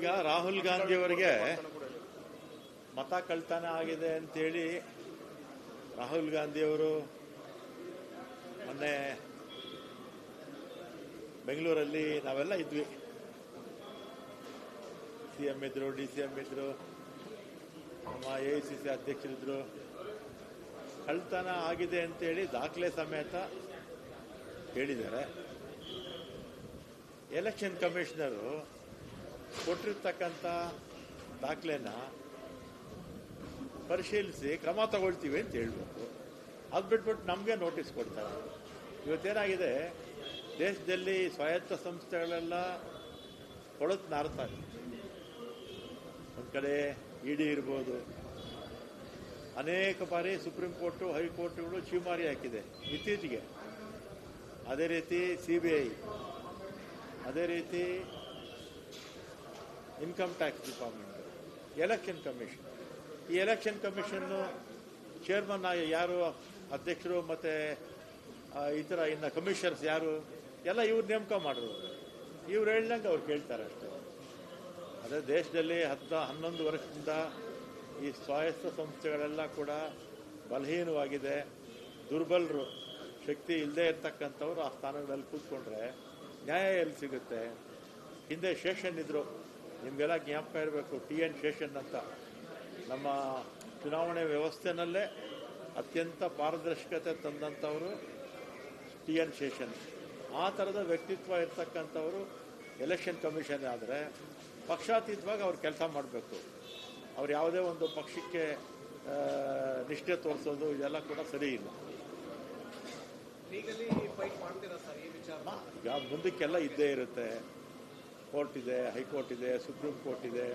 ಈಗ ರಾಹುಲ್ ಗಾಂಧಿ ಅವರಿಗೆ ಮತ ಕಳ್ತನ ಆಗಿದೆ ಅಂತೇಳಿ ರಾಹುಲ್ ಗಾಂಧಿ ಅವರು ಮೊನ್ನೆ ಬೆಂಗಳೂರಲ್ಲಿ ನಾವೆಲ್ಲ ಇದ್ವಿ. ಸಿಎಂ ಇದ್ರು, DCM ಇದ್ರು, ನಮ್ಮ AICC ಅಧ್ಯಕ್ಷರಿದ್ರು. ಕಳ್ತನ ಆಗಿದೆ ಅಂತೇಳಿ ದಾಖಲೆ ಸಮೇತ ಹೇಳಿದ್ದಾರೆ. ಎಲೆಕ್ಷನ್ ಕಮಿಷನರು ಕೊಟ್ಟಿರ್ತಕ್ಕಂಥ ದಾಖಲೆನ ಪರಿಶೀಲಿಸಿ ಕ್ರಮ ತಗೊಳ್ತೀವಿ ಅಂತ ಹೇಳ್ಬೇಕು. ಅದು ಬಿಟ್ಬಿಟ್ಟು ನಮಗೆ ನೋಟಿಸ್ ಕೊಡ್ತಾರೆ. ಇವತ್ತೇನಾಗಿದೆ, ದೇಶದಲ್ಲಿ ಸ್ವಾಯತ್ತ ಸಂಸ್ಥೆಗಳೆಲ್ಲ ಕೊಳತು ನಾರ್ತಾರೆ. ಒಂದು ಕಡೆ ED ಇರ್ಬೋದು, ಅನೇಕ ಬಾರಿ ಸುಪ್ರೀಂ ಕೋರ್ಟು, ಹೈಕೋರ್ಟ್ಗಳು ಚೀಮಾರಿ ಹಾಕಿದೆ ಇತ್ತೀಚೆಗೆ. ಅದೇ ರೀತಿ CBI, ಅದೇ ರೀತಿ income tax department, election commission. ಈ ಎಲೆಕ್ಷನ್ ಕಮಿಷನ್ನು ಚೇರ್ಮನ್ ಯಾರು, ಅಧ್ಯಕ್ಷರು ಮತ್ತು ಇತರ ಇನ್ನು ಕಮಿಷನರ್ಸ್ ಯಾರು, ಎಲ್ಲ ಇವ್ರು ನೇಮಕ ಮಾಡೋರು. ಇವ್ರು ಹೇಳ್ದಂಗೆ ಅವ್ರು ಕೇಳ್ತಾರೆ ಅಷ್ಟೇ. ಅದೇ ದೇಶದಲ್ಲಿ 11 ವರ್ಷದಿಂದ ಈ ಸ್ವಾಯತ್ತ ಸಂಸ್ಥೆಗಳೆಲ್ಲ ಕೂಡ ಬಲಹೀನವಾಗಿದೆ. ದುರ್ಬಲರು, ಶಕ್ತಿ ಇಲ್ಲದೆ ಇರ್ತಕ್ಕಂಥವ್ರು ಆ ಸ್ಥಾನಗಳಲ್ಲಿ ಕೂತ್ಕೊಂಡ್ರೆ ನ್ಯಾಯ ಎಲ್ಲಿ ಸಿಗುತ್ತೆ? ಹಿಂದೆ ಶೇಷನ್ ಇದ್ರು, ನಿಮಗೆಲ್ಲ ಜ್ಞಾಪಕ ಇರಬೇಕು, TN ಶೇಷನ್ ಅಂತ. ನಮ್ಮ ಚುನಾವಣೆ ವ್ಯವಸ್ಥೆನಲ್ಲೇ ಅತ್ಯಂತ ಪಾರದರ್ಶಕತೆ ತಂದಂಥವರು TN ಶೇಷನ್. ಆ ಥರದ ವ್ಯಕ್ತಿತ್ವ ಇರ್ತಕ್ಕಂಥವರು ಎಲೆಕ್ಷನ್ ಕಮಿಷನ್ ಆದರೆ ಪಕ್ಷಾತೀತವಾಗಿ ಅವ್ರು ಕೆಲಸ ಮಾಡಬೇಕು. ಅವ್ರು ಯಾವುದೇ ಒಂದು ಪಕ್ಷಕ್ಕೆ ನಿಷ್ಠೆ ತೋರಿಸೋದು ಇದೆಲ್ಲ ಕೂಡ ಸರಿ ಇಲ್ಲ. ಈಗ ಮುಂದಕ್ಕೆಲ್ಲ ಇದ್ದೇ ಇರುತ್ತೆ. ಕೋರ್ಟ್ ಇದೆ, ಹೈಕೋರ್ಟ್ ಇದೆ, ಸುಪ್ರೀಂ ಕೋರ್ಟ್ ಇದೆ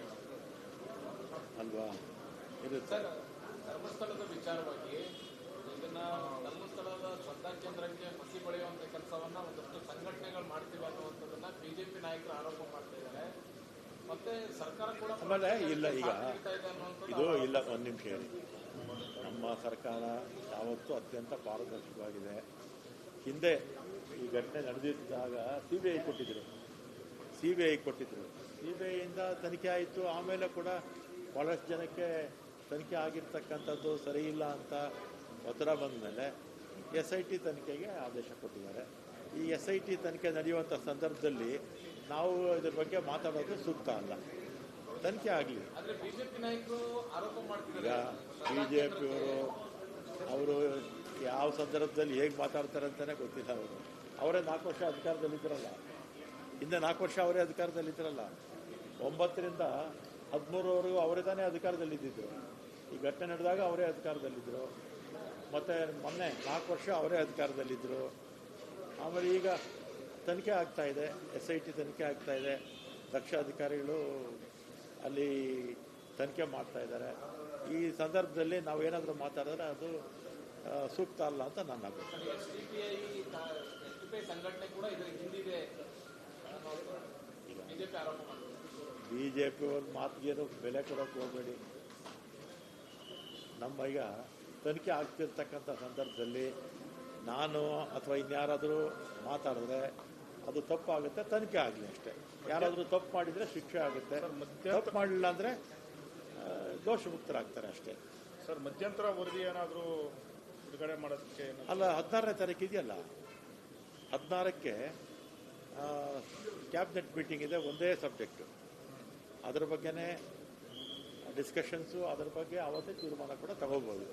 ಅಲ್ವಾ, ಇರುತ್ತೆ. ಧರ್ಮಸ್ಥಳದ ವಿಚಾರವಾಗಿ ಇದನ್ನ ಧರ್ಮಸ್ಥಳದ ಶ್ರದ್ಧಾ ಕೇಂದ್ರಕ್ಕೆ ಮಸಿ ಬಳಿಯುವಂತ ಕೆಲಸವನ್ನ ಒಂದಷ್ಟು ಸಂಘಟನೆಗಳು ಮಾಡ್ತೀವಿ ಅನ್ನುವಂಥದ್ದನ್ನ BJP ನಾಯಕರು ಆರೋಪ ಮಾಡ್ತಾ ಇದ್ದಾರೆ. ಮತ್ತೆ ಸರ್ಕಾರ ಕೂಡ ಆಮೇಲೆ ಇಲ್ಲ, ಈಗ ಇದು ಇಲ್ಲ, ಒಂದು ನಿಮಿಷ ಹೇಳಿ. ನಮ್ಮ ಸರ್ಕಾರ ಯಾವತ್ತೂ ಅತ್ಯಂತ ಪಾರದರ್ಶಕವಾಗಿದೆ. ಹಿಂದೆ ಈ ಘಟನೆ ನಡೆದಿದ್ದಾಗ CBI ಕೊಟ್ಟಿದ್ರು. CBIಯಿಂದ ತನಿಖೆ ಆಯಿತು. ಆಮೇಲೆ ಕೂಡ ಭಾಳಷ್ಟು ಜನಕ್ಕೆ ತನಿಖೆ ಆಗಿರ್ತಕ್ಕಂಥದ್ದು ಸರಿ ಇಲ್ಲ ಅಂತ ಒತ್ತಡ ಬಂದ ಮೇಲೆ SIT ತನಿಖೆಗೆ ಆದೇಶ ಕೊಟ್ಟಿದ್ದಾರೆ. ಈ SIT ತನಿಖೆ ನಡೆಯುವಂಥ ಸಂದರ್ಭದಲ್ಲಿ ನಾವು ಇದ್ರ ಬಗ್ಗೆ ಮಾತಾಡೋದು ಸೂಕ್ತ ಅಲ್ಲ. ತನಿಖೆ ಆಗಲಿ. ಈಗ BJPಯವರು ಅವರು ಯಾವ ಸಂದರ್ಭದಲ್ಲಿ ಹೇಗೆ ಮಾತಾಡ್ತಾರೆ ಅಂತಲೇ ಗೊತ್ತಿಲ್ಲ. ಅವರೇ 4 ವರ್ಷ ಅಧಿಕಾರದಲ್ಲಿದ್ದರಲ್ಲ, ಹಿಂದೆ 4 ವರ್ಷ ಅವರೇ ಅಧಿಕಾರದಲ್ಲಿದ್ದರಲ್ಲ. 9ರಿಂದ 13ವರೆಗೂ ಅವರೇ ತಾನೇ ಅಧಿಕಾರದಲ್ಲಿದ್ದರು. ಈ ಘಟನೆ ನಡೆದಾಗ ಅವರೇ ಅಧಿಕಾರದಲ್ಲಿದ್ದರು. ಮತ್ತು ಮೊನ್ನೆ 4 ವರ್ಷ ಅವರೇ ಅಧಿಕಾರದಲ್ಲಿದ್ದರು. ಆಮೇಲೆ ಈಗ ತನಿಖೆ ಆಗ್ತಾಯಿದೆ, SIT ತನಿಖೆ ಆಗ್ತಾಯಿದೆ. ದಕ್ಷ ಅಧಿಕಾರಿಗಳು ಅಲ್ಲಿ ತನಿಖೆ ಮಾಡ್ತಾ ಇದ್ದಾರೆ. ಈ ಸಂದರ್ಭದಲ್ಲಿ ನಾವು ಏನಾದರೂ ಮಾತಾಡಿದ್ರೆ ಅದು ಸೂಕ್ತ ಅಲ್ಲ ಅಂತ ನನ್ನ ಅಭಿಪ್ರಾಯ. BJP ಅವ್ರ ಮಾತಿಗೇನು ಬೆಲೆ ಕೊಡೋಕೆ ಹೋಗಬೇಡಿ. ನಮ್ಮ ಈಗ ತನಿಖೆ ಆಗ್ತಿರ್ತಕ್ಕಂಥ ಸಂದರ್ಭದಲ್ಲಿ ನಾನು ಅಥವಾ ಇನ್ಯಾರಾದರೂ ಮಾತಾಡಿದ್ರೆ ಅದು ತಪ್ಪಾಗುತ್ತೆ, ತನಿಖೆ ಆಗಲಿ ಅಷ್ಟೇ. ಯಾರಾದರೂ ತಪ್ಪು ಮಾಡಿದರೆ ಶಿಕ್ಷೆ ಆಗುತ್ತೆ, ತಪ್ಪು ಮಾಡಲಿಲ್ಲ ಅಂದರೆ ದೋಷಮುಕ್ತರಾಗ್ತಾರೆ ಅಷ್ಟೇ. ಸರ್, ಮಧ್ಯಂತರ ವರದಿ ಏನಾದರೂ ಬಿಡುಗಡೆ ಮಾಡೋದಕ್ಕೆ ಅಲ್ಲ, 16ನೇ ತಾರೀಕು ಇದೆಯಲ್ಲ, 16ಕ್ಕೆ ಕ್ಯಾಬಿನೆಟ್ ಮೀಟಿಂಗ್ ಇದೆ. ಒಂದೇ ಸಬ್ಜೆಕ್ಟು, ಅದರ ಬಗ್ಗೆನೇ ಡಿಸ್ಕಷನ್ಸು, ಅದರ ಬಗ್ಗೆ ಅವತ್ತೇ ತೀರ್ಮಾನ ಕೂಡ ತಗೋಬೋದು.